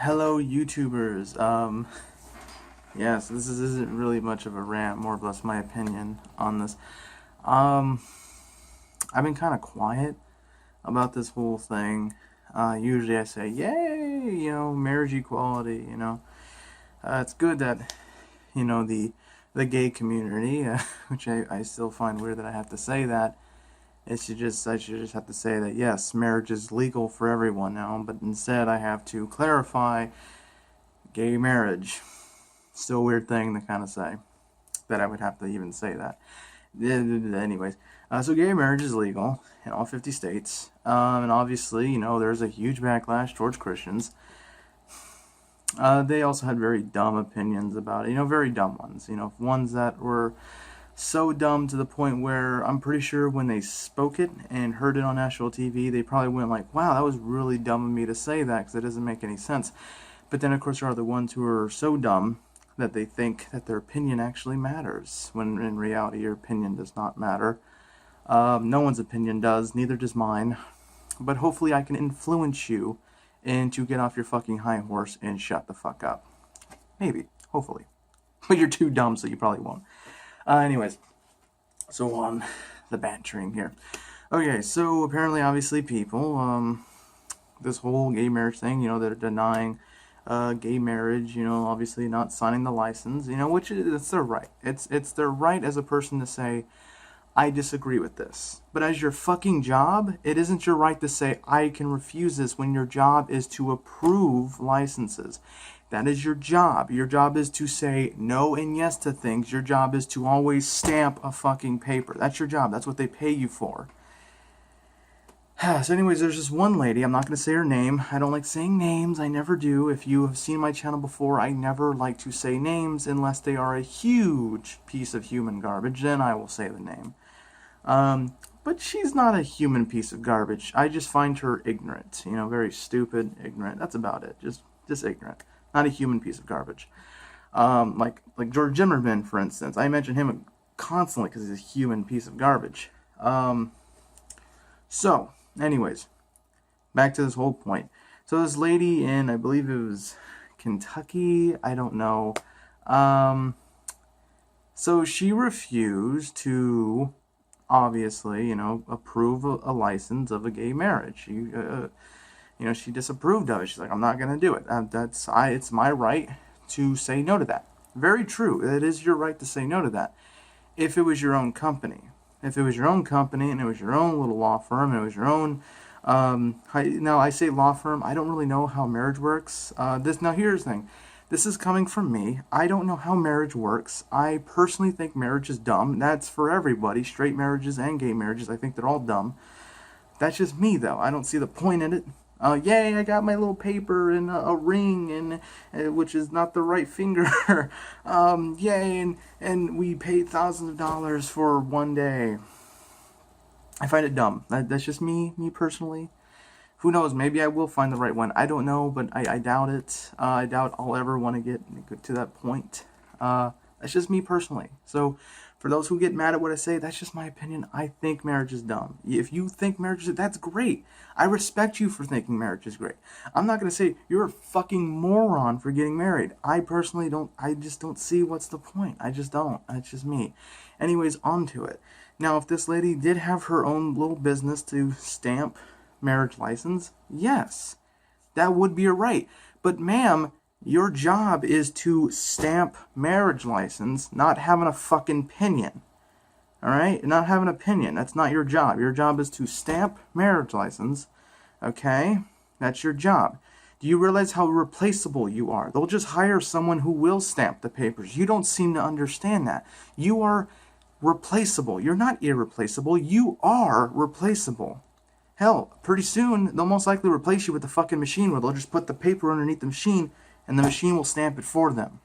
Hello, YouTubers. Yeah, so this isn't really much of a rant, more or less my opinion on this. Um, I've been kind of quiet about this whole thing. Usually I say, yay, marriage equality, it's good that, the gay community, which I still find weird that I have to say that. I should just have to say that, yes, marriage is legal for everyone now, but instead I have to clarify gay marriage. Still a weird thing to kind of say that I would have to even say that. Anyways, so gay marriage is legal in all 50 states, and obviously, there's a huge backlash towards Christians. They also had very dumb opinions about it, very dumb ones, ones that were so dumb to the point where I'm pretty sure when they spoke it and heard it on national TV, they probably went like, wow, that was really dumb of me to say that because it doesn't make any sense. But then, of course, there are the ones who are so dumb that they think that their opinion actually matters, when in reality your opinion does not matter. No one's opinion does, neither does mine. But hopefully I can influence you into get off your fucking high horse and shut the fuck up. Maybe, hopefully. But you're too dumb, so you probably won't. Anyways, so on the bantering here. Okay, so apparently, obviously, people, this whole gay marriage thing, they're denying gay marriage, obviously not signing the license, which it's their right. It's their right as a person to say, I disagree with this. But as your fucking job, it isn't your right to say, I can refuse this when your job is to approve licenses. That is your job. Your job is to say no and yes to things. Your job is to always stamp a fucking paper. That's your job. That's what they pay you for. So anyways, there's this one lady, I'm not going to say her name. I don't like saying names, I never do. If you have seen my channel before, I never like to say names unless they are a huge piece of human garbage, then I will say the name. But she's not a human piece of garbage. I just find her ignorant, very stupid, ignorant. That's about it, just ignorant. Not a human piece of garbage. Like George Zimmerman, for instance. I mention him constantly because he's a human piece of garbage. So, anyways, back to this whole point. So this lady in, I believe it was Kentucky, I don't know. So she refused to, obviously, approve a license of a gay marriage. She disapproved of it. She's like, I'm not going to do it. It's my right to say no to that. Very true. It is your right to say no to that. If it was your own company. If it was your own company and it was your own little law firm and it was your own, now I say law firm, I don't really know how marriage works. Now here's the thing. This is coming from me. I don't know how marriage works. I personally think marriage is dumb. That's for everybody, straight marriages and gay marriages. I think they're all dumb. That's just me, though. I don't see the point in it. Yay, I got my little paper and a ring, and which is not the right finger. Yay, and we paid thousands of dollars for one day. I find it dumb. That's just me personally. Who knows? Maybe I will find the right one. I don't know, but I doubt it. I doubt I'll ever want to get to that point. That's just me personally. So, for those who get mad at what I say, that's just my opinion. I think marriage is dumb. If you think marriage is, that's great. I respect you for thinking marriage is great. I'm not going to say you're a fucking moron for getting married. I personally don't, I just don't see what's the point. I just don't. That's just me. Anyways, on to it. Now, if this lady did have her own little business to stamp marriage license, yes, that would be a right. But ma'am, your job is to stamp marriage license, not having a fucking opinion. Alright? Not having an opinion. That's not your job. Your job is to stamp marriage license. Okay? That's your job. Do you realize how replaceable you are? They'll just hire someone who will stamp the papers. You don't seem to understand that. You are replaceable. You're not irreplaceable. You are replaceable. Hell, pretty soon, they'll most likely replace you with the fucking machine where they'll just put the paper underneath the machine and the machine will stamp it for them.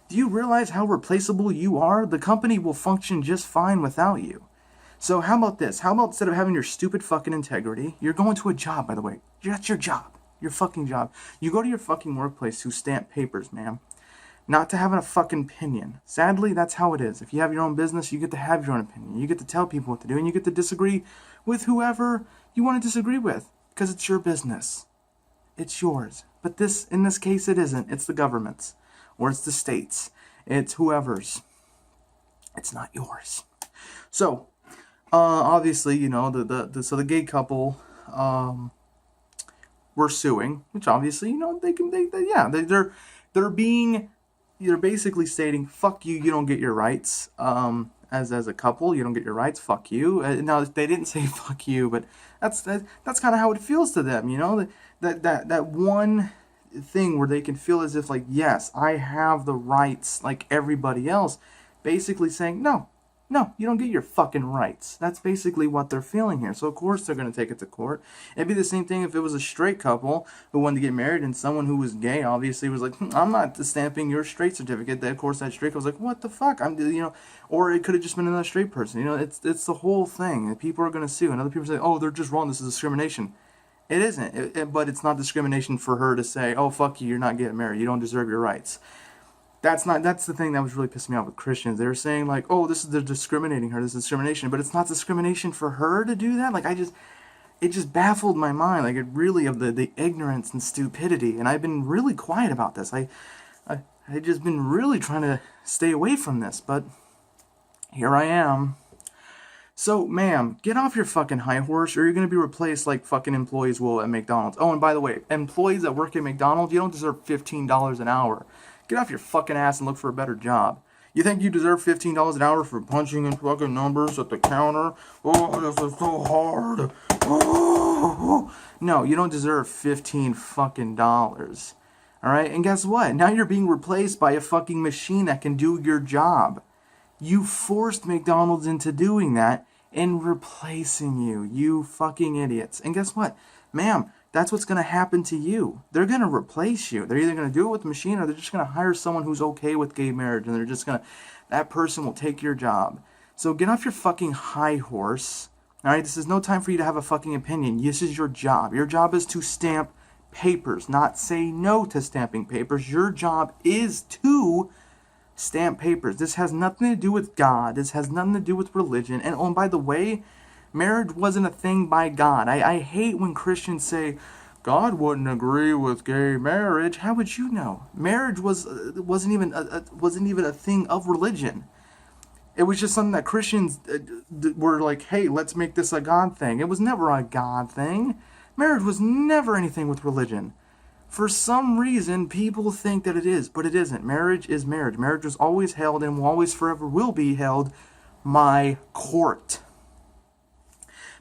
Do you realize how replaceable you are? The company will function just fine without you. So how about this? How about instead of having your stupid fucking integrity, you're going to a job, by the way. That's your job. Your fucking job. You go to your fucking workplace to stamp papers, ma'am. Not to having a fucking opinion. Sadly, that's how it is. If you have your own business, you get to have your own opinion. You get to tell people what to do, and you get to disagree with whoever you want to disagree with, because it's your business. It's yours. But in this case, it isn't. It's the government's, or it's the state's. It's whoever's. It's not yours. So, obviously, you know, so the gay couple, were suing, which obviously, you know, they're basically stating, fuck you, you don't get your rights. As a couple, you don't get your rights, fuck you. Now, they didn't say fuck you, but that's kind of how it feels to them, you know, that one thing where they can feel as if, like, yes, I have the rights like everybody else, basically saying, no, you don't get your fucking rights. That's basically what they're feeling here. So of course they're going to take it to court. It'd be the same thing if it was a straight couple who wanted to get married and someone who was gay obviously was like, I'm not stamping your straight certificate. Of course that straight couple was like, what the fuck? Or it could have just been another straight person. You know, it's the whole thing. People are going to sue, and other people say, oh, they're just wrong. This is discrimination. It isn't. But it's not discrimination for her to say, oh, fuck you, you're not getting married. You don't deserve your rights. That's the thing that was really pissing me off with Christians. They were saying, like, oh, they're discriminating her. This is discrimination. But it's not discrimination for her to do that. Like, it just baffled my mind. Like, it really, of the ignorance and stupidity. And I've been really quiet about this. I just been really trying to stay away from this. But here I am. So, ma'am, get off your fucking high horse, or you're going to be replaced like fucking employees will at McDonald's. Oh, and by the way, employees that work at McDonald's, you don't deserve $15 an hour. Get off your fucking ass and look for a better job. You think you deserve $15 an hour for punching in fucking numbers at the counter? Oh, this is so hard. Oh. No, you don't deserve $15 fucking dollars. Alright? And guess what? Now you're being replaced by a fucking machine that can do your job. You forced McDonald's into doing that and replacing you. You fucking idiots. And guess what? Ma'am, that's what's going to happen to you. They're going to replace you. They're either going to do it with the machine, or they're just going to hire someone who's okay with gay marriage, and they're just going to, that person will take your job. So get off your fucking high horse. Alright, this is no time for you to have a fucking opinion. This is your job. Your job is to stamp papers, not say no to stamping papers. Your job is to stamp papers. This has nothing to do with God. This has nothing to do with religion. And oh, and by the way, marriage wasn't a thing by God. I hate when Christians say, God wouldn't agree with gay marriage. How would you know? Marriage wasn't even a thing of religion. It was just something that Christians were like, hey, let's make this a God thing. It was never a God thing. Marriage was never anything with religion. For some reason, people think that it is, but it isn't. Marriage is marriage. Marriage was always held and will always forever will be held by court.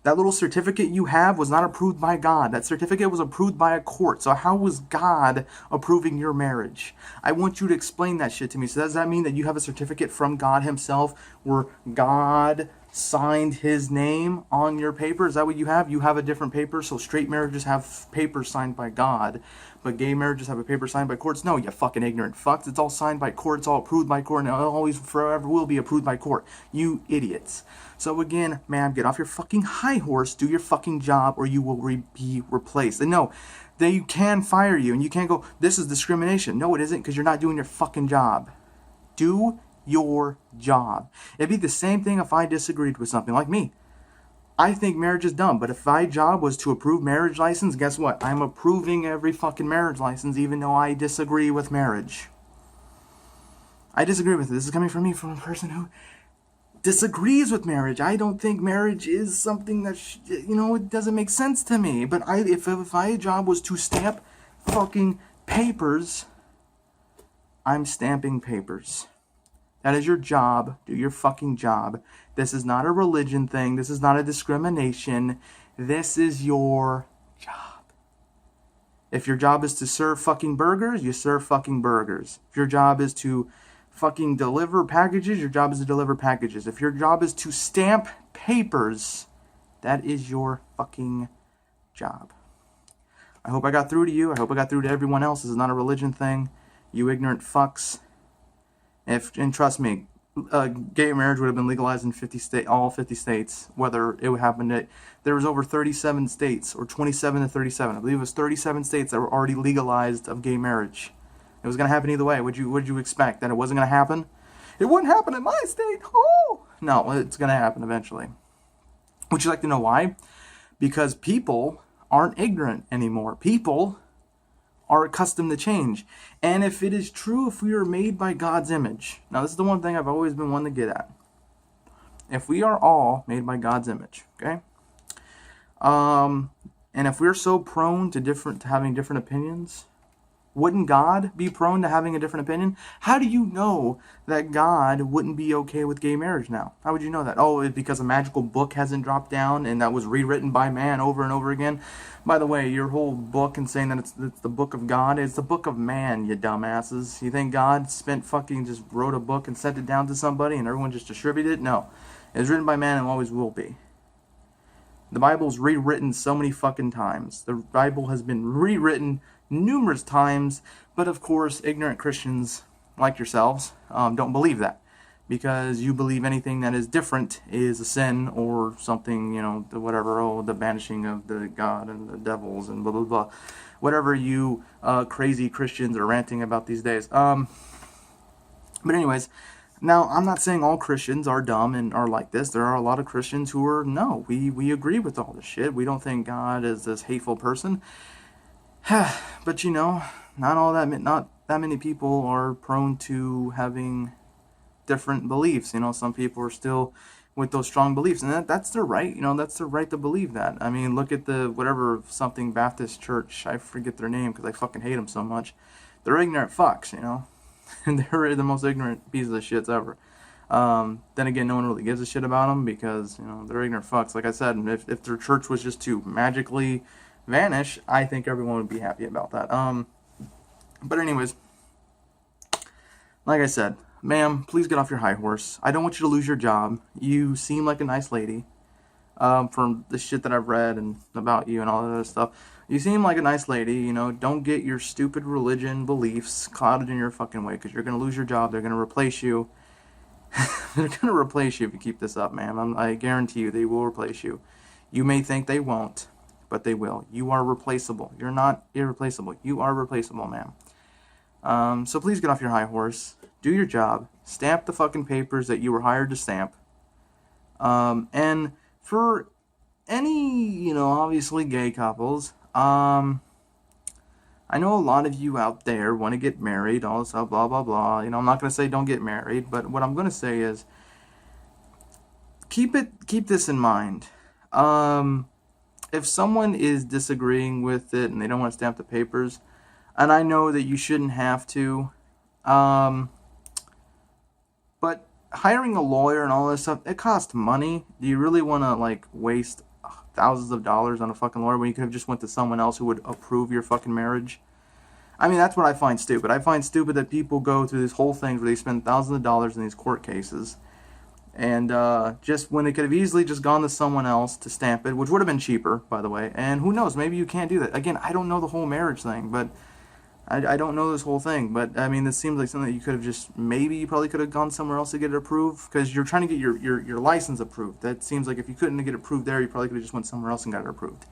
That little certificate you have was not approved by God. That certificate was approved by a court. So how was God approving your marriage? I want you to explain that shit to me. So does that mean that you have a certificate from God himself where God signed his name on your paper? Is that what you have? You have a different paper? So straight marriages have papers signed by God, but gay marriages have a paper signed by courts? No, you fucking ignorant fucks. It's all signed by court. It's all approved by court, and it always forever will be approved by court. You idiots. So again, ma'am, get off your fucking high horse, do your fucking job, or you will be replaced. And no, they can fire you, and you can't go, this is discrimination. No, it isn't, because you're not doing your fucking job. Do your job. It'd be the same thing if I disagreed with something. Like me, I think marriage is dumb, but if my job was to approve marriage license, guess what? I'm approving every fucking marriage license, even though I disagree with marriage. I disagree with it. This is coming from me, from a person who disagrees with marriage. I don't think marriage is something that, it doesn't make sense to me. But if my job was to stamp fucking papers, I'm stamping papers. That is your job. Do your fucking job. This is not a religion thing. This is not a discrimination. This is your job. If your job is to serve fucking burgers, you serve fucking burgers. If your job is to fucking deliver packages, your job is to deliver packages. If your job is to stamp papers, that is your fucking job. I hope I got through to you. I hope I got through to everyone else. This is not a religion thing. You ignorant fucks. And trust me, gay marriage would have been legalized in all 50 states, whether it would happen. There was over 37 states, or 27 to 37. I believe it was 37 states that were already legalized of gay marriage. It was going to happen either way. Would you expect that it wasn't going to happen? It wouldn't happen in my state. Oh! No, it's going to happen eventually. Would you like to know why? Because people aren't ignorant anymore. People are accustomed to change. And if it is true, if we are made by God's image, now this is the one thing I've always been wanting to get at. If we are all made by God's image, okay? And if we're so prone to having different opinions, wouldn't God be prone to having a different opinion? How do you know that God wouldn't be okay with gay marriage now? How would you know that? Oh, it's because a magical book hasn't dropped down and that was rewritten by man over and over again? By the way, your whole book and saying that it's the book of God, it's the book of man, you dumbasses. You think God just wrote a book and sent it down to somebody and everyone just distributed it? No. It was written by man and always will be. The Bible's rewritten so many fucking times. The Bible has been rewritten numerous times, but of course, ignorant Christians like yourselves don't believe that, because you believe anything that is different is a sin or something, the banishing of the God and the devils and blah blah blah, whatever you crazy Christians are ranting about these days. But anyways. Now, I'm not saying all Christians are dumb and are like this. There are a lot of Christians who are, no, we agree with all this shit. We don't think God is this hateful person. But, not that many people are prone to having different beliefs. Some people are still with those strong beliefs. And that's their right. That's their right to believe that. I mean, look at the something Baptist church. I forget their name because I fucking hate them so much. They're ignorant fucks, and they're the most ignorant pieces of shits ever. Then again, no one really gives a shit about them because, they're ignorant fucks. Like I said, if their church was just to magically vanish, I think everyone would be happy about that. But anyways, like I said, ma'am, please get off your high horse. I don't want you to lose your job. You seem like a nice lady. From the shit that I've read and about you and all that other stuff. You seem like a nice lady, don't get your stupid religion beliefs clouded in your fucking way, because you're going to lose your job. They're going to replace you. They're going to replace you if you keep this up, ma'am. I guarantee you they will replace you. You may think they won't, but they will. You are replaceable. You're not irreplaceable. You are replaceable, ma'am. So please get off your high horse. Do your job. Stamp the fucking papers that you were hired to stamp. And for any, obviously gay couples, I know a lot of you out there want to get married, all this stuff, blah, blah, blah. I'm not going to say don't get married, but what I'm going to say is keep this in mind. If someone is disagreeing with it and they don't want to stamp the papers, and I know that you shouldn't have to, but hiring a lawyer and all this stuff, it costs money. Do you really want to, waste thousands of dollars on a fucking lawyer when you could have just went to someone else who would approve your fucking marriage? I mean, that's what I find stupid. I find stupid that people go through this whole thing where they spend thousands of dollars in these court cases, and just when they could have easily just gone to someone else to stamp it, which would have been cheaper, by the way. And who knows, maybe you can't do that. Again, I don't know the whole marriage thing, but I don't know this whole thing, but I mean, this seems like something that you could have you probably could have gone somewhere else to get it approved, because you're trying to get your license approved. That seems like if you couldn't get it approved there, you probably could have just went somewhere else and got it approved.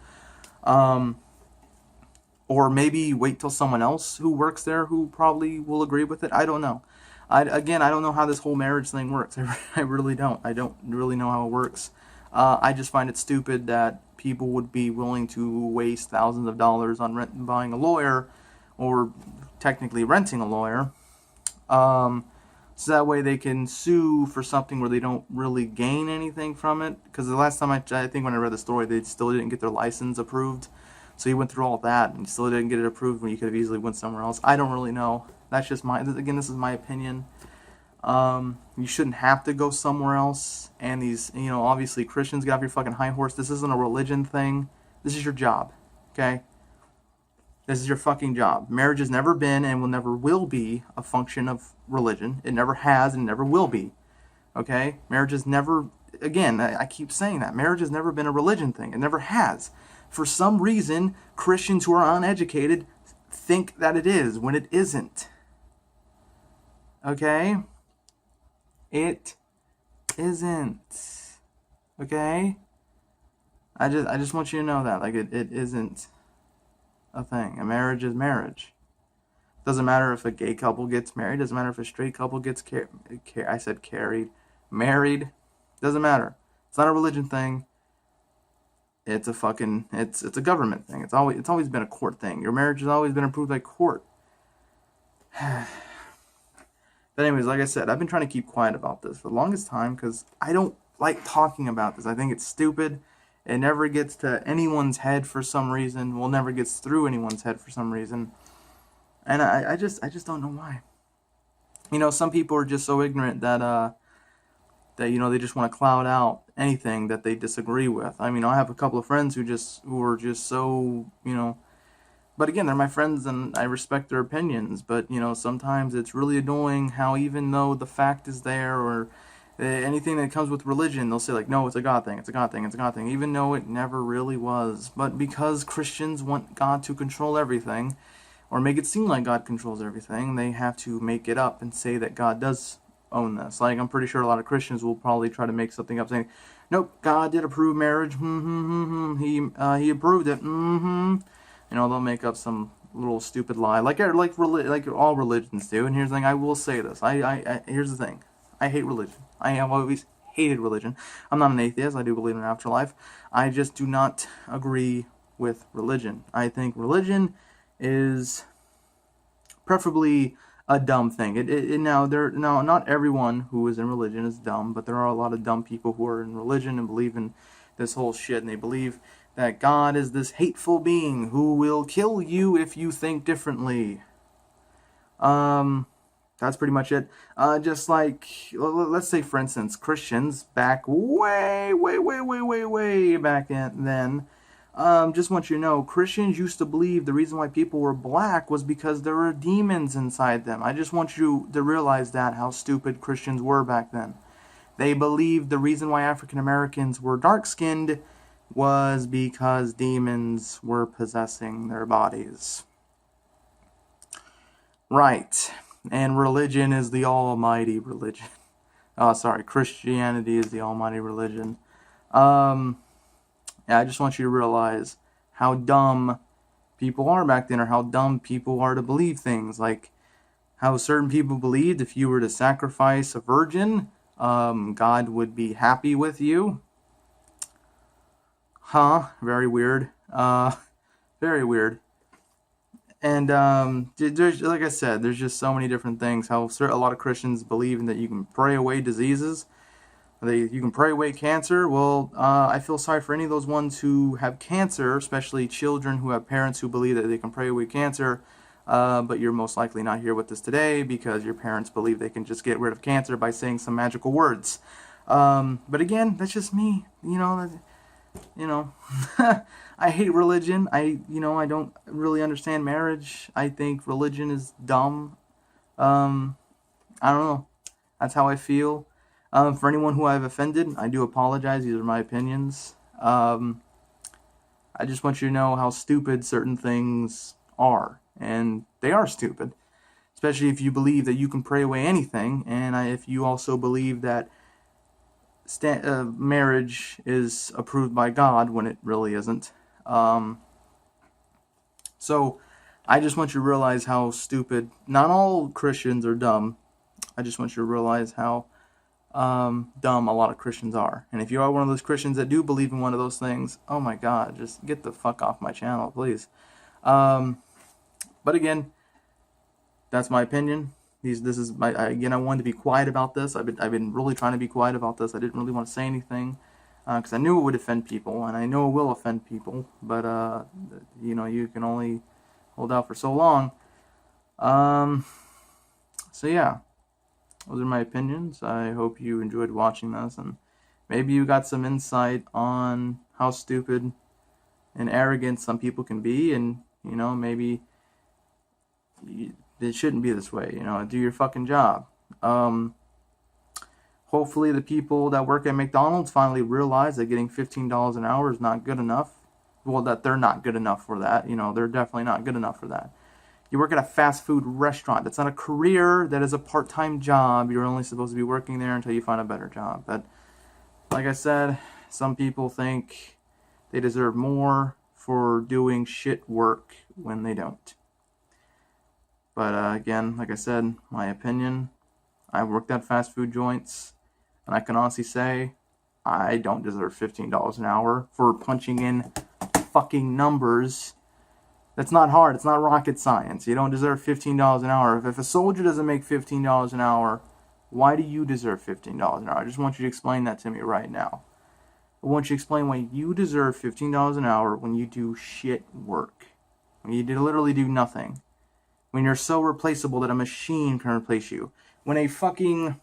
Or maybe wait till someone else who works there who probably will agree with it. I don't know. I don't know how this whole marriage thing works. I really don't. I don't really know how it works. I just find it stupid that people would be willing to waste thousands of dollars on buying a lawyer, or technically renting a lawyer, so that way they can sue for something where they don't really gain anything from it. Because the last time I think when I read the story, they still didn't get their license approved, so you went through all that and still didn't get it approved when you could have easily went somewhere else. I don't really know. That's just this is my opinion. You shouldn't have to go somewhere else. And these, obviously Christians, get off your fucking high horse. This isn't a religion thing. This is your job, okay? This is your fucking job. Marriage has never been and will never will be a function of religion. It never has and never will be. Okay? Marriage has never, again, I keep saying that. Marriage has never been a religion thing. It never has. For some reason, Christians who are uneducated think that it is when it isn't. Okay? It isn't. Okay? I just want you to know that. It isn't a thing. A marriage is marriage. Doesn't matter if a gay couple gets married. Doesn't matter if a straight couple gets married. Doesn't matter. It's not a religion thing. it's a fucking it's a government thing. It's always been a court thing. Your marriage has always been approved by court. But anyways, like I said, I've been trying to keep quiet about this for the longest time because I don't like talking about this. I think it's stupid. It never gets to anyone's head for some reason. Well, never gets through anyone's head for some reason. And I just don't know why. Some people are just so ignorant that they just want to cloud out anything that they disagree with. I mean, I have a couple of friends who are just so, but again, they're my friends and I respect their opinions, but sometimes it's really annoying how even though the fact is there, or anything that comes with religion, they'll say like, no, it's a God thing, it's a God thing, it's a God thing, even though it never really was. But because Christians want God to control everything, or make it seem like God controls everything, they have to make it up and say that God does own this. Like, I'm pretty sure a lot of Christians will probably try to make something up saying, nope, God did approve marriage. He approved it. They'll make up some little stupid lie, like all religions do. And here's the thing: I will say this. Here's the thing: I hate religion. I have always hated religion. I'm not an atheist. I do believe in an afterlife. I just do not agree with religion. I think religion is preferably a dumb thing. Now, not everyone who is in religion is dumb, but there are a lot of dumb people who are in religion and believe in this whole shit, and they believe that God is this hateful being who will kill you if you think differently. That's pretty much it. Just like, let's say, for instance, Christians back way back then. Just want you to know, Christians used to believe the reason why people were black was because there were demons inside them. I just want you to realize that, how stupid Christians were back then. They believed the reason why African Americans were dark-skinned was because demons were possessing their bodies. Right. And religion is the almighty religion. Christianity is the almighty religion. I just want you to realize how dumb people are back then, or how dumb people are to believe things. Like how certain people believed if you were to sacrifice a virgin, God would be happy with you. Very weird. Very weird. And there's, like I said, there's just so many different things. How a lot of Christians believe that you can pray away diseases. You can pray away cancer. Well, I feel sorry for any of those ones who have cancer, especially children who have parents who believe that they can pray away cancer. But you're most likely not here with us today because your parents believe they can just get rid of cancer by saying some magical words. But again, that's just me. I hate religion. I don't really understand marriage. I think religion is dumb. I don't know. That's how I feel. For anyone who I've offended, I do apologize. These are my opinions. I just want you to know how stupid certain things are. And they are stupid. Especially if you believe that you can pray away anything. And if you also believe that marriage is approved by God when it really isn't. So I just want you to realize how stupid. Not all Christians are dumb. I just want you to realize how dumb a lot of Christians are. And if you are one of those Christians that do believe in one of those things, oh my God, just get the fuck off my channel, please. But again, that's my opinion. This is my, again, I wanted to be quiet about this. I've been really trying to be quiet about this. I didn't really want to say anything because I knew it would offend people, and I know it will offend people. But you can only hold out for so long. So yeah, those are my opinions. I hope you enjoyed watching this, and maybe you got some insight on how stupid and arrogant some people can be, and maybe it shouldn't be this way. Do your fucking job. Hopefully the people that work at McDonald's finally realize that getting $15 an hour is not good enough. Well, that they're not good enough for that. They're definitely not good enough for that. You work at a fast food restaurant. That's not a career. That is a part-time job. You're only supposed to be working there until you find a better job. But like I said, some people think they deserve more for doing shit work when they don't. But again, like I said, my opinion, I've worked at fast food joints, and I can honestly say I don't deserve $15 an hour for punching in fucking numbers. That's not hard. It's not rocket science. You don't deserve $15 an hour. If a soldier doesn't make $15 an hour, why do you deserve $15 an hour? I just want you to explain that to me right now. I want you to explain why you deserve $15 an hour when you do shit work. When you literally do nothing. When you're so replaceable that a machine can replace you. When a fucking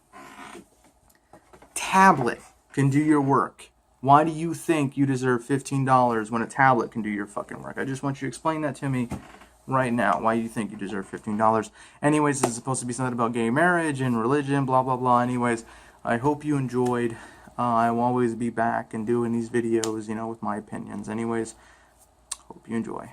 tablet can do your work. Why do you think you deserve $15 when a tablet can do your fucking work? I just want you to explain that to me right now. Why you think you deserve $15. Anyways, this is supposed to be something about gay marriage and religion, blah, blah, blah. Anyways, I hope you enjoyed. I will always be back and doing these videos, with my opinions. Anyways, hope you enjoy.